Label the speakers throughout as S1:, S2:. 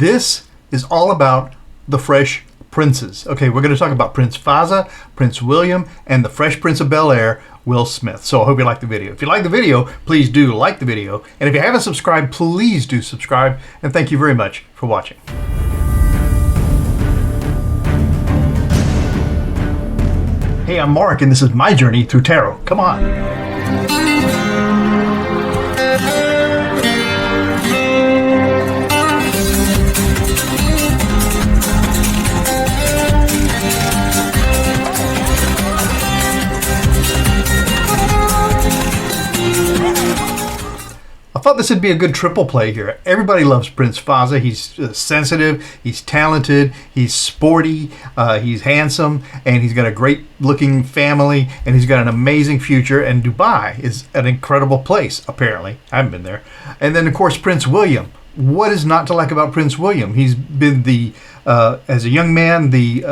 S1: This is all about the Fresh Princes. Okay, we're going to talk about Prince Faza, Prince William, and the Fresh Prince of Bel-Air, Will Smith. So I hope you like the video. If you like the video, please do like the video. And if you haven't subscribed, please do subscribe. And thank you very much for watching. Hey, I'm Mark, and this is my journey through tarot. Come on. I thought this would be a good triple play here. Everybody loves Prince Faza. He's sensitive, he's talented, he's sporty, he's handsome, and he's got a great looking family, and he's got an amazing future, and Dubai is an incredible place, apparently. I haven't been there. And then, of course, Prince William. What is not to like about Prince William? He's been as a young man, the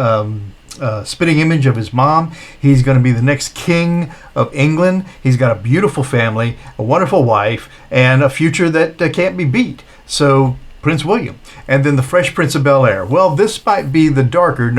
S1: spitting image of his mom. He's going to be the next king of England. He's got a beautiful family, a wonderful wife, and a future that can't be beat. So Prince William. And then the Fresh Prince of Bel-Air. Well, this might be the darker,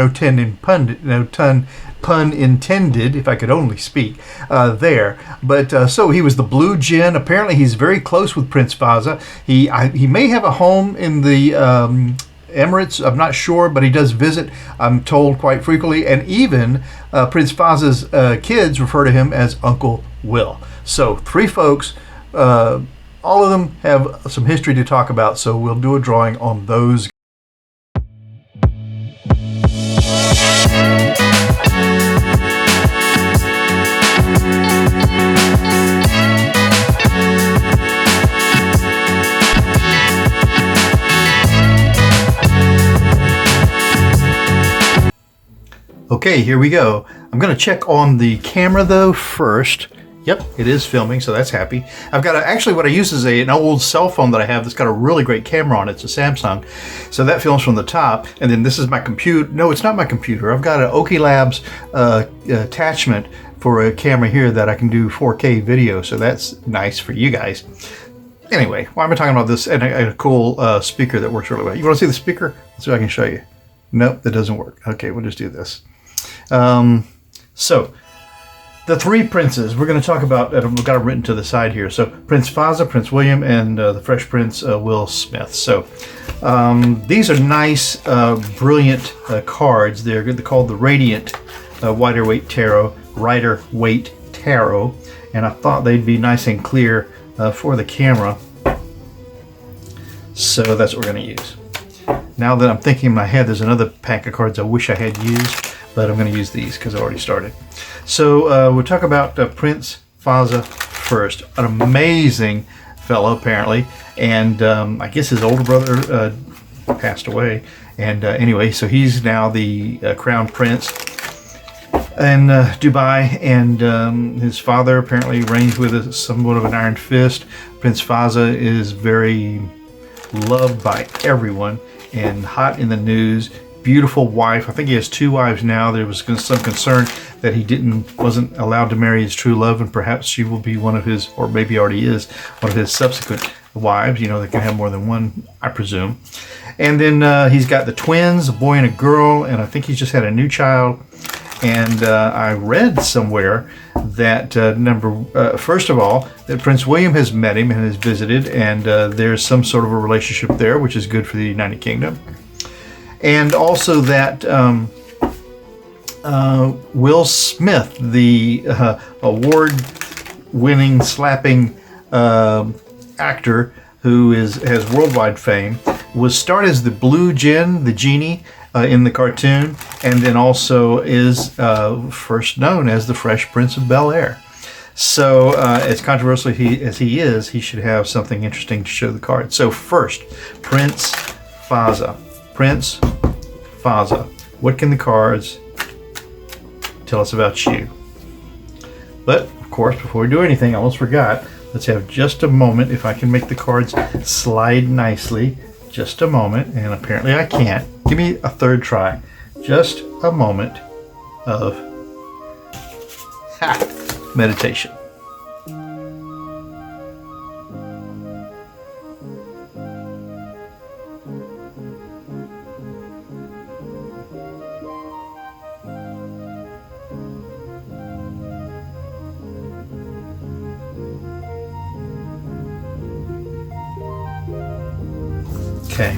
S1: pun intended, if I could only speak, there. But so he was the blue djinn. Apparently he's very close with Prince Faza. He may have a home in the Emirates, I'm not sure, but he does visit, I'm told, quite frequently, and even Prince Faza's kids refer to him as Uncle Will. So three folks, all of them have some history to talk about, so we'll do a drawing on those. Okay, here we go. I'm going to check on the camera though first. Yep, it is filming, so that's happy. I've got actually what I use is an old cell phone that I have that's got a really great camera on it. It's a Samsung. So that films from the top, and then this is my computer. No, it's not my computer. I've got an Oki Labs attachment for a camera here that I can do 4K video, so that's nice for you guys. Anyway, why am I talking about this? And a cool speaker that works really well. You want to see the speaker? Let's see if I can show you. Nope, that doesn't work. Okay, we'll just do this. So the three princes we're going to talk about, and we've got it written to the side here. So Prince Faza, Prince William, and the Fresh Prince Will Smith. So these are nice, brilliant cards. They're called the Radiant Rider-Waite Tarot, and I thought they'd be nice and clear for the camera. So that's what we're going to use. Now that I'm thinking in my head, there's another pack of cards I wish I had used, but I'm going to use these because I already started. So we'll talk about Prince Faza first. An amazing fellow, apparently, and I guess his older brother passed away. And anyway, so he's now the crown prince in Dubai, and his father apparently reigns with somewhat of an iron fist. Prince Faza is very loved by everyone and hot in the news. Beautiful wife. I think he has two wives now. There was some concern that he wasn't allowed to marry his true love, and perhaps she will be one of his, or maybe already is, one of his subsequent wives. You know, they can have more than one, I presume. And then he's got the twins, a boy and a girl, and I think he's just had a new child. And I read somewhere that first of all, that Prince William has met him and has visited, and there's some sort of a relationship there, which is good for the United Kingdom. And also that Will Smith, the award-winning slapping actor who has worldwide fame, was started as the blue djinn, the genie, in the cartoon, and then also is first known as the Fresh Prince of Bel-Air. So as controversial as he is, he should have something interesting to show the card. So first, Prince Faza. Prince Faza. What can the cards tell us about you? But of course, before we do anything, I almost forgot. Let's have just a moment. If I can make the cards slide nicely. Just a moment, and apparently I can't. Give me a third try. Just a moment of meditation. Okay.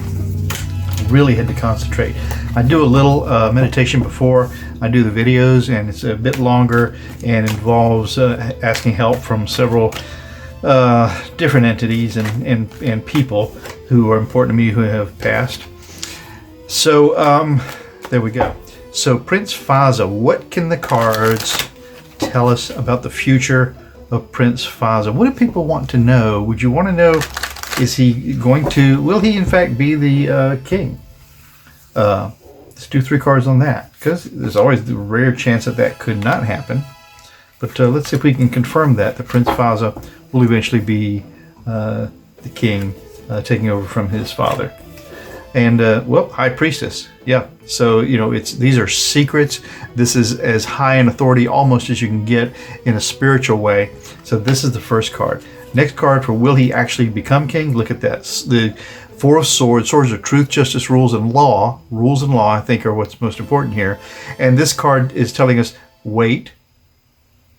S1: Really had to concentrate. I do a little meditation before I do the videos, and it's a bit longer and involves asking help from several different entities and people who are important to me who have passed. So there we go. So Prince Faza, what can the cards tell us about the future of Prince Faza? What do people want to know? Would you want to know, will he in fact be the king? Let's do 3 cards on that, because there's always the rare chance that could not happen. But let's see if we can confirm that the Prince Faza will eventually be the king, taking over from his father. And well, High Priestess, yeah. So these are secrets. This is as high an authority almost as you can get in a spiritual way. So this is the first card. Next card for will he actually become king? Look at that. The 4 of Swords. Swords are truth, justice, rules, and law. Rules and law, I think, are what's most important here. And this card is telling us, wait,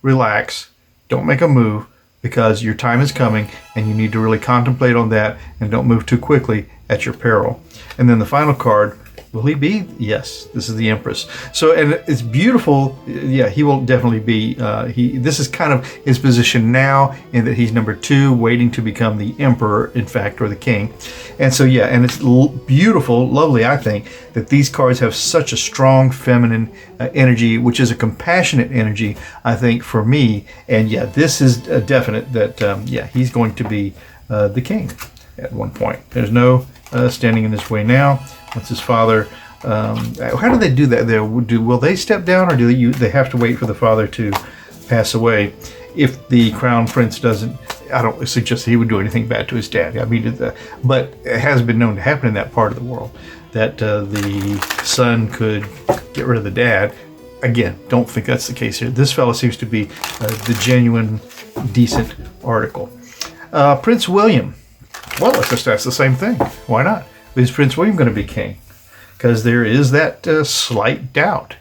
S1: relax, don't make a move, because your time is coming and you need to really contemplate on that and don't move too quickly at your peril. And then the final card, will he be? Yes, this is the Empress. So, and it's beautiful. Yeah, he will definitely be. This is kind of his position now, in that he's number 2, waiting to become the emperor, in fact, or the king. And so, yeah, and it's beautiful, lovely, I think, that these cards have such a strong feminine energy, which is a compassionate energy, I think, for me. And yeah, this is definite that, yeah, he's going to be the king at one point. There's no standing in his way now. Once his father, how do they do that there? Will they step down, or do they have to wait for the father to pass away? If the crown prince doesn't, I don't suggest that he would do anything bad to his dad. I mean, but it has been known to happen in that part of the world, that the son could get rid of the dad. Again, don't think that's the case here. This fellow seems to be the genuine, decent article. Prince William. Well, let's just ask the same thing. Why not? Is Prince William going to be king? Because there is that slight doubt.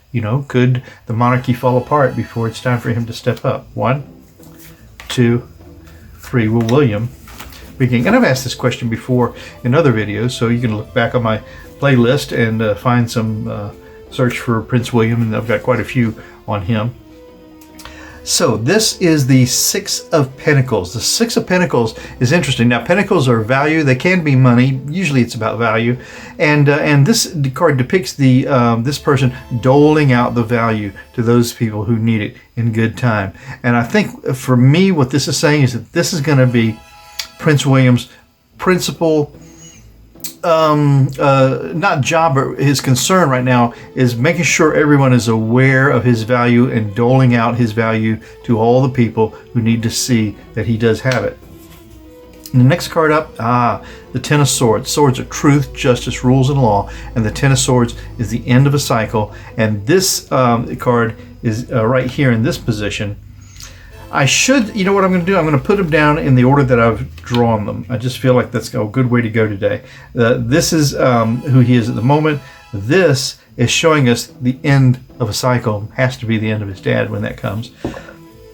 S1: Could the monarchy fall apart before it's time for him to step up? 1, 2, 3. Will William be king? And I've asked this question before in other videos, so you can look back on my playlist and find some search for Prince William, and I've got quite a few on him. So this is the 6 of Pentacles. The 6 of Pentacles is interesting. Now, Pentacles are value. They can be money. Usually it's about value. And this card depicts this person doling out the value to those people who need it in good time. And I think for me, what this is saying is that this is going to be Prince William's principal not job, but his concern right now is making sure everyone is aware of his value and doling out his value to all the people who need to see that he does have it. And the next card up, the Ten of Swords. Swords are truth, justice, rules, and law. And the Ten of Swords is the end of a cycle. And this card is right here in this position. I should, you know what I'm going to do? I'm going to put them down in the order that I've drawn them. I just feel like that's a good way to go today. This is who he is at the moment. This is showing us the end of a cycle. Has to be the end of his dad when that comes.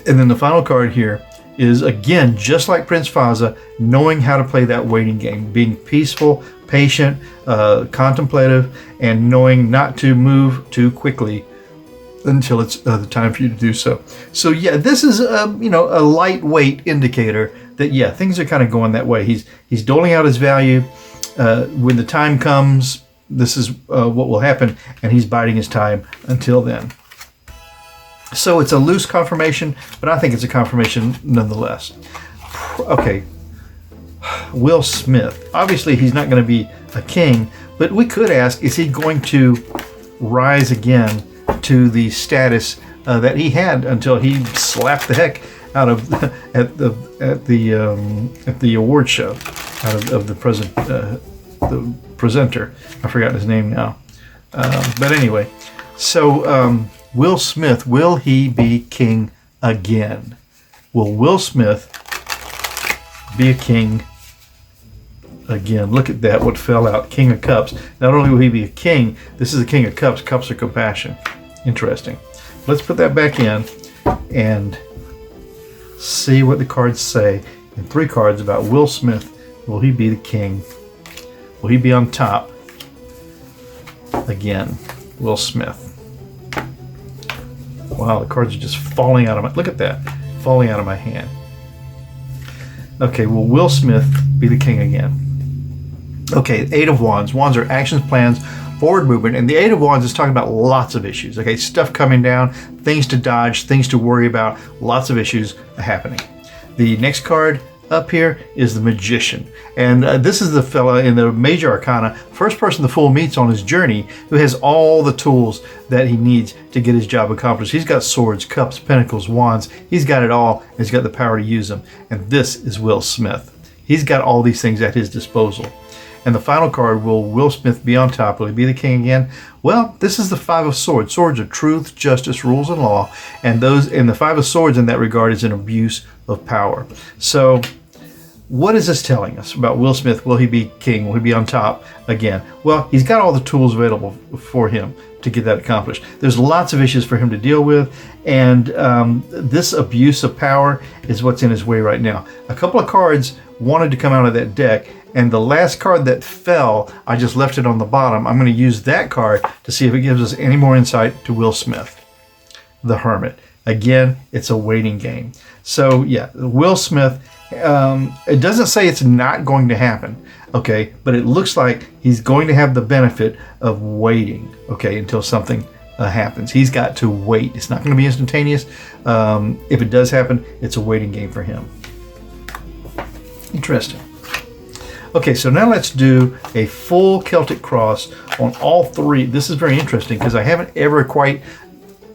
S1: And then the final card here is, again, just like Prince Faza, knowing how to play that waiting game, being peaceful, patient, contemplative, and knowing not to move too quickly until it's the time for you to do so. So yeah, this is a lightweight indicator that yeah, things are kind of going that way. He's doling out his value. When the time comes, this is what will happen, and he's biding his time until then. So it's a loose confirmation, but I think it's a confirmation nonetheless. Okay, Will Smith. Obviously, he's not going to be a king, but we could ask: is he going to rise again to the status that he had until he slapped the heck out of at the award show out of the presenter? I've forgotten his name now, but anyway. So Will Smith, will he be king again? Will Will Smith be a king again? Look at that, what fell out. King of Cups. Not only will he be a king, this is the King of Cups. Cups are compassion. Interesting. Let's put that back in and see what the cards say. And 3 cards about Will Smith. Will he be the king will he be on top again? Will Smith. Wow, the cards are just falling out of my, look at that, falling out of my hand. Okay, will Smith be the king again? Okay, Eight of Wands. Wands are actions, plans, forward movement, and the Eight of Wands is talking about lots of issues. Okay, stuff coming down, things to dodge, things to worry about, lots of issues happening. The next card up here is the Magician, and this is the fella in the Major Arcana, first person the Fool meets on his journey, who has all the tools that he needs to get his job accomplished. He's got swords, cups, pentacles, wands. He's got it all, and he's got the power to use them. And this is Will Smith. He's got all these things at his disposal. And the final card, will Will Smith be on top? Will he be the king again? Well, this is the Five of Swords. Swords are truth, justice, rules, and law. And the Five of Swords in that regard is an abuse of power. So what is this telling us about Will Smith? Will he be king? Will he be on top again? Well, he's got all the tools available for him to get that accomplished. There's lots of issues for him to deal with, and this abuse of power is what's in his way right now. A couple of cards wanted to come out of that deck, and the last card that fell, I just left it on the bottom. I'm going to use that card to see if it gives us any more insight to Will Smith, the Hermit. Again, it's a waiting game. So yeah, Will Smith, it doesn't say it's not going to happen, okay, but it looks like he's going to have the benefit of waiting, okay, until something happens. He's got to wait. It's not going to be instantaneous. If it does happen, it's a waiting game for him. Interesting. Okay, so now let's do a full Celtic cross on all three. This is very interesting because I haven't ever quite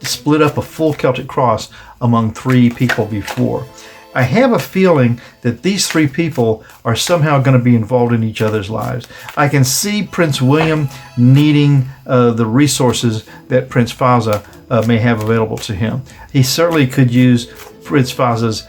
S1: split up a full Celtic cross among three people before. I have a feeling that these three people are somehow going to be involved in each other's lives. I can see Prince William needing the resources that Prince Faza may have available to him. He certainly could use Prince Faza's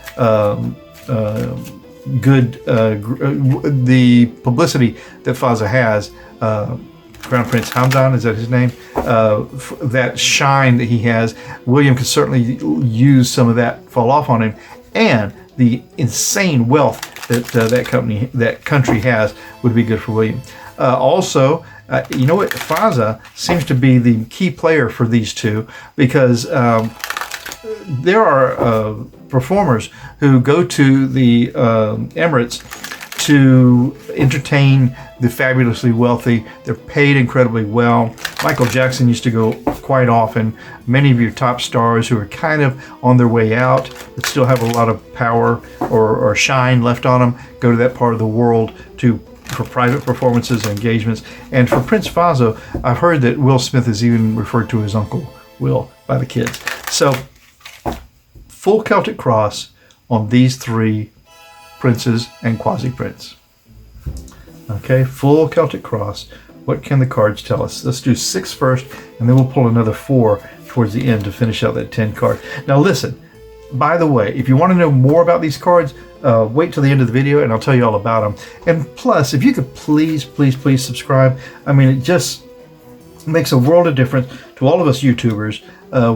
S1: the publicity that Fazza has, Crown Prince Hamdan, is that his name? That shine that he has, William could certainly use some of that fall off on him, and the insane wealth that that country has would be good for William. Also, you know what? Fazza seems to be the key player for these two because there are performers who go to the Emirates to entertain the fabulously wealthy. They're paid incredibly well. Michael Jackson used to go quite often. Many of your top stars who are kind of on their way out but still have a lot of power or shine left on them go to that part of the world for private performances and engagements. And for Prince Faza, I've heard that Will Smith is even referred to as Uncle Will by the kids. So full Celtic cross on these three princes and quasi-prince. Okay, full Celtic cross. What can the cards tell us? Let's do 6 first, and then we'll pull another 4 towards the end to finish out that 10 card. Now listen, by the way, if you want to know more about these cards, wait till the end of the video and I'll tell you all about them. And plus, if you could please subscribe. I mean, it just makes a world of difference to all of us YouTubers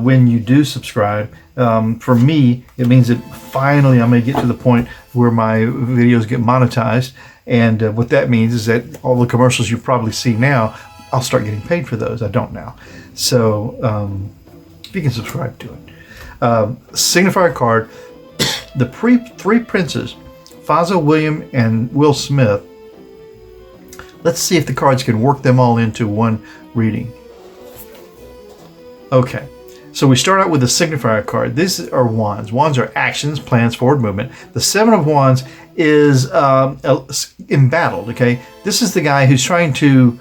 S1: when you do subscribe. For me, it means that finally I may get to the point where my videos get monetized. And what that means is that all the commercials you probably see now, I'll start getting paid for those. I don't now. So if you can subscribe to it. Signifier card, the three princes, Fazza, William, and Will Smith. Let's see if the cards can work them all into one reading. Okay. So we start out with the signifier card. These are wands. Wands are actions, plans, forward movement. The 7 of wands is embattled, okay? This is the guy who's trying to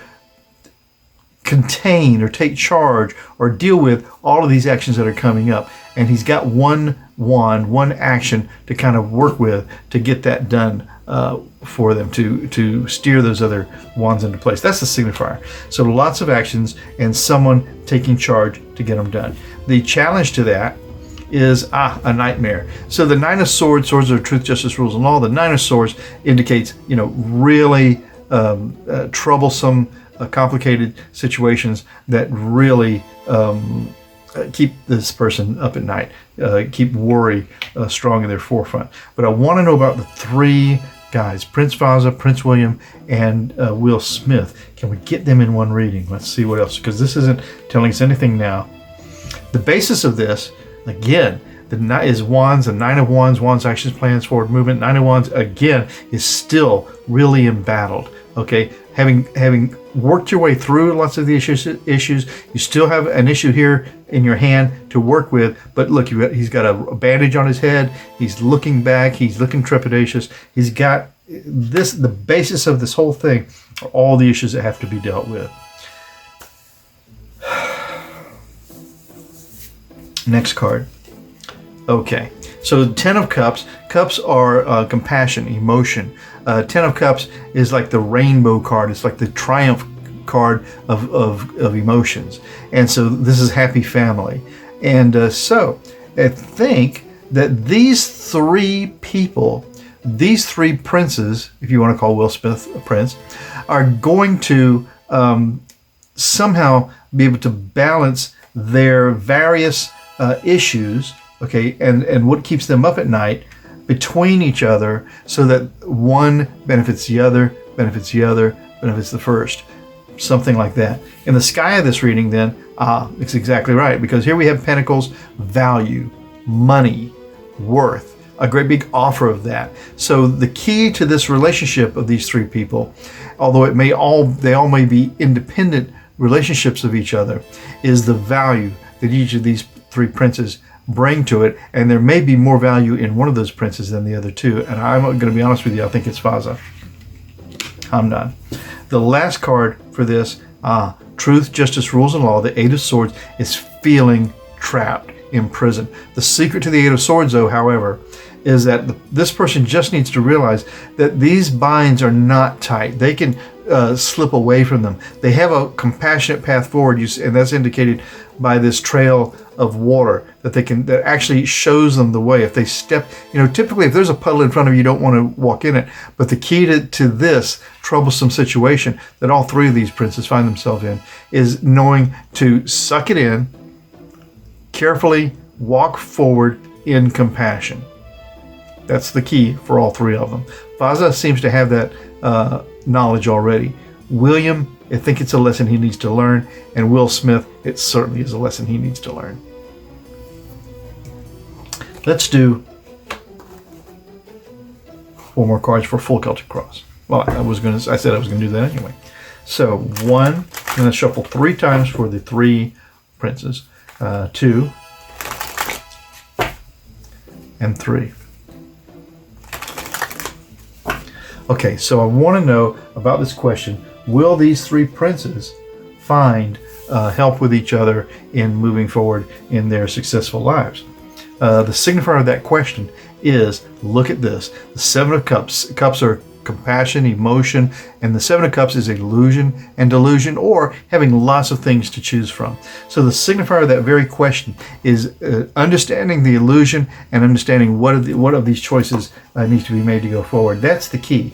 S1: contain or take charge or deal with all of these actions that are coming up. And he's got one wand, one action to kind of work with to get that done for them, to steer those other wands into place. That's the signifier. So lots of actions and someone taking charge to get them done. The challenge to that is a nightmare. So the 9 of swords, swords are truth, justice, rules, and law. The 9 of swords indicates, really troublesome, complicated situations that really keep this person up at night, keep worry strong in their forefront. But I want to know about the 3 guys, Prince Faza, Prince William, and Will Smith. Can we get them in one reading? Let's see what else, because this isn't telling us anything now. The basis of this, again, is Wands, the Nine of Wands, Wands actions, plans, forward movement. Nine of Wands, again, is still really embattled. Okay, having worked your way through lots of the issues, you still have an issue here in your hand to work with. But look, he's got a bandage on his head. He's looking back. He's looking trepidatious. He's got this. The basis of this whole thing are all the issues that have to be dealt with. Next card. Okay, so Ten of Cups. Cups are compassion, emotion. Ten of Cups is like the rainbow card. It's like the triumph card of emotions. And so this is happy family. And so I think that these three people, these three princes, if you want to call Will Smith a prince, are going to somehow be able to balance their various issues, okay, and what keeps them up at night between each other, so that one benefits the other, benefits the other, benefits the first, something like that. In the sky of this reading, then, it's exactly right, because here we have Pentacles, value, money, worth, a great big offer of that. So the key to this relationship of these three people, although they all may be independent relationships of each other, is the value that each of these three princes bring to it, and there may be more value in one of those princes than the other two. And I'm going to be honest with you, I think it's Fazza. I'm done. The last card for this, truth, justice, rules, and law, the Eight of Swords, is feeling trapped, imprisoned. The secret to the Eight of Swords, though, however, is that this person just needs to realize that these binds are not tight. They can slip away from them. They have a compassionate path forward, and that's indicated by this trail of water that actually shows them the way. If they step, typically if there's a puddle in front of you, you don't want to walk in it. But the key to this troublesome situation that all three of these princes find themselves in is knowing to suck it in, carefully walk forward in compassion. That's the key for all three of them. Fazza seems to have that knowledge already. William, I think it's a lesson he needs to learn, and Will Smith, it certainly is a lesson he needs to learn. Let's do four more cards for full Celtic cross. Well, I said I was gonna do that anyway. So one, I'm gonna shuffle 3 times for the 3 princes, 2, and 3. Okay, so I want to know about this question. Will these 3 princes find help with each other in moving forward in their successful lives? The signifier of that question is, look at this. The 7 of Cups. Cups are compassion, emotion, and the 7 of Cups is illusion and delusion, or having lots of things to choose from. So the signifier of that very question is understanding the illusion and understanding what of these choices needs to be made to go forward. That's the key.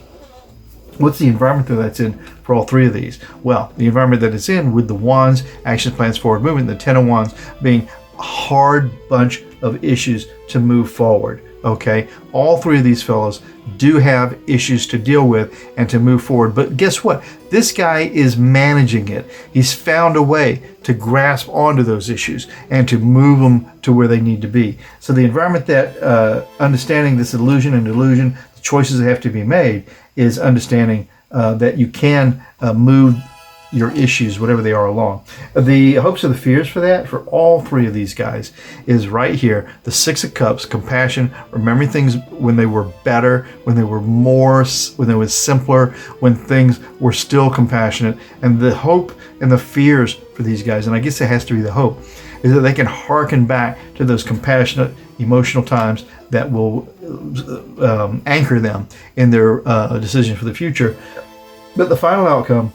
S1: What's the environment that that's in for all 3 of these? Well, the environment that it's in with the Wands, action plans, forward movement, the 10 of Wands being a hard bunch of issues to move forward. Okay, all 3 of these fellows do have issues to deal with and to move forward. But guess what? This guy is managing it. He's found a way to grasp onto those issues and to move them to where they need to be. So the environment that understanding this illusion and delusion, the choices that have to be made, is understanding that you can move your issues, whatever they are, along. The hopes or the fears for that, for all 3 of these guys, is right here. The 6 of Cups, compassion, remembering things when they were better, when they were more, when they was simpler, when things were still compassionate. And the hope and the fears for these guys, and I guess it has to be the hope, is that they can hearken back to those compassionate, emotional times that will anchor them in their decision for the future. But the final outcome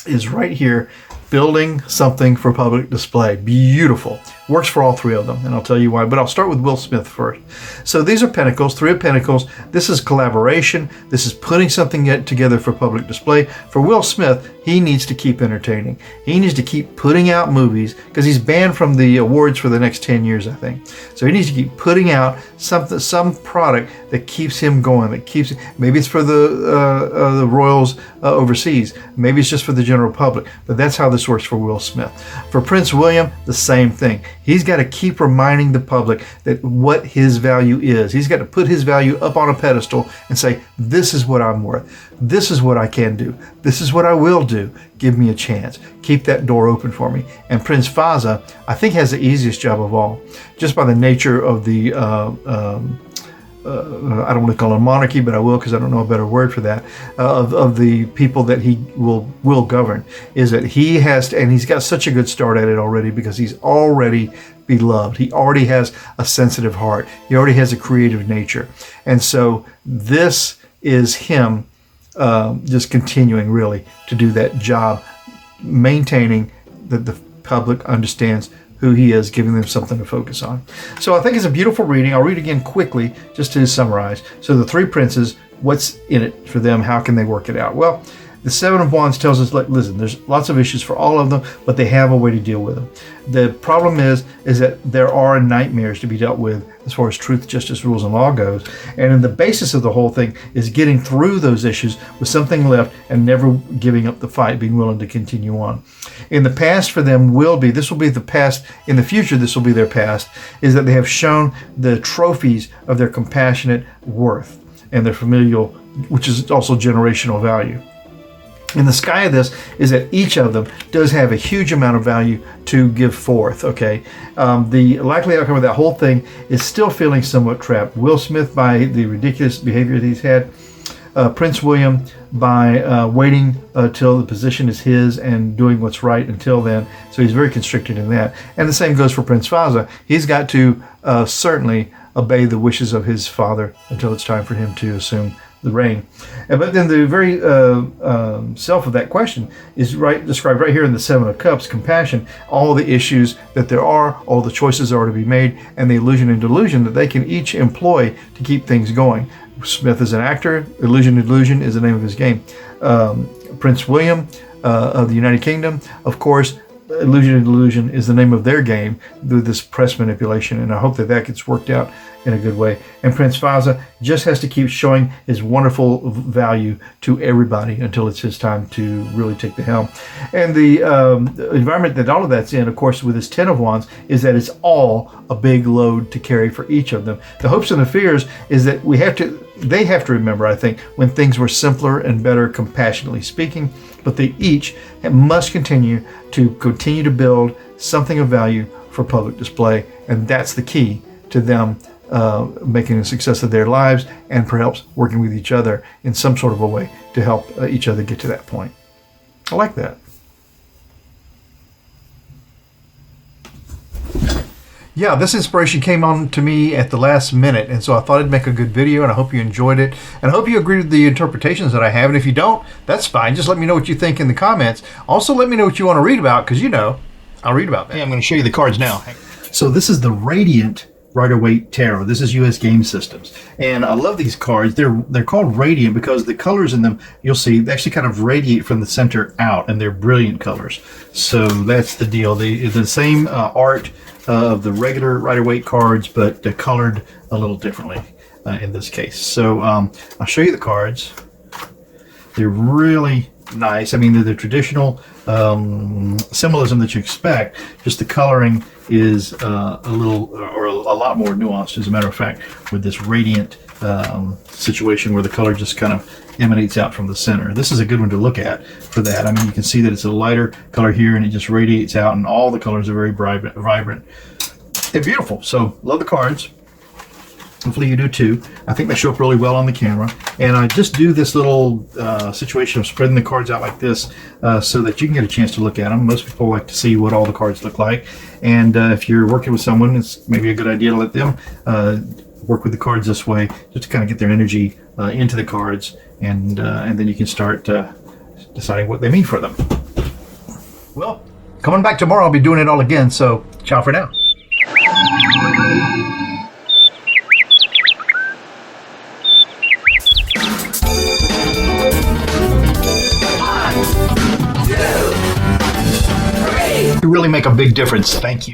S1: is right here, building something for public display. Beautiful. Works for all 3 of them, and I'll tell you why. But I'll start with Will Smith first. So these are Pentacles, 3 of Pentacles. This is collaboration. This is putting something together for public display. For Will Smith, he needs to keep entertaining. He needs to keep putting out movies, because he's banned from the awards for the next 10 years, I think. So he needs to keep putting out some product that keeps him going, that keeps, maybe it's for the royals overseas, maybe it's just for the general public, but that's how this works for Will Smith. For Prince William, the same thing. He's got to keep reminding the public that what his value is. He's got to put his value up on a pedestal and say, this is what I'm worth. This is what I can do. This is what I will do. Give me a chance. Keep that door open for me. And Prince Faza, I think, has the easiest job of all, just by the nature of the I don't want to call it a monarchy, but I will, because I don't know a better word for that, of the people that he will govern, is that he has to, and he's got such a good start at it already, because he's already beloved. He already has a sensitive heart. He already has a creative nature. And so this is him just continuing really to do that job, maintaining that the public understands who he is, giving them something to focus on. So I think it's a beautiful reading. I'll read again quickly just to summarize. So the three princes, what's in it for them? How can they work it out? Well, the Seven of Wands tells us, like, listen, there's lots of issues for all of them, but they have a way to deal with them. The problem is that there are nightmares to be dealt with as far as truth, justice, rules, and law goes. And in the basis of the whole thing is getting through those issues with something left and never giving up the fight, being willing to continue on. In the past for them this will be the past. In the future, this will be their past, is that they have shown the trophies of their compassionate worth and their familial, which is also generational value. In the sky of this is that each of them does have a huge amount of value to give forth, okay? The likely outcome of that whole thing is still feeling somewhat trapped. Will Smith, by the ridiculous behavior that he's had. Prince William, by waiting till the position is his and doing what's right until then. So he's very constricted in that. And the same goes for Prince Faza. He's got to certainly obey the wishes of his father until it's time for him to assume the reign. But then the very self of that question is described right here in the Seven of Cups, compassion, all the issues that there are, all the choices that are to be made, and the illusion and delusion that they can each employ to keep things going. Smith is an actor. Illusion and delusion is the name of his game. Prince William of the United Kingdom, of course, illusion and delusion is the name of their game with this press manipulation, and I hope that gets worked out in a good way. And Prince Faza just has to keep showing his wonderful value to everybody until it's his time to really take the helm. And the environment that all of that's in, of course, with his Ten of Wands, is that it's all a big load to carry for each of them. The hopes and the fears is that they have to remember, I think, when things were simpler and better, compassionately speaking, but they each must continue to build something of value for public display, and that's the key to them making a success of their lives, and perhaps working with each other in some sort of a way to help each other get to that point. I like that. Yeah, this inspiration came on to me at the last minute, and so I thought I'd make a good video, and I hope you enjoyed it, and I hope you agree with the interpretations that I have, and if you don't, that's fine. Just let me know what you think in the comments. Also, let me know what you want to read about, because I'll read about that. Hey, I'm going to show you the cards now. So this is the Radiant Rider-Waite Tarot. This is US Game Systems, and I love these cards. They're called Radiant because the colors in them, you'll see, they actually kind of radiate from the center out, and they're brilliant colors. So that's the deal. The same art of the regular Rider-Waite cards, but they're colored a little differently in this case. So I'll show you the cards. They're really nice. I mean, they're the traditional symbolism that you expect, just the coloring is a lot more nuanced, as a matter of fact, with this radiant situation where the color just kind of emanates out from the center. This is a good one to look at for that. I mean, you can see that it's a lighter color here and it just radiates out, and all the colors are very vibrant and beautiful. So love the cards. Hopefully you do too. I think they show up really well on the camera. And I just do this little situation of spreading the cards out like this so that you can get a chance to look at them. Most people like to see what all the cards look like. And if you're working with someone, it's maybe a good idea to let them work with the cards this way, just to kind of get their energy into the cards. And then you can start deciding what they mean for them. Well, coming back tomorrow, I'll be doing it all again. So ciao for now. You really make a big difference. Thank you.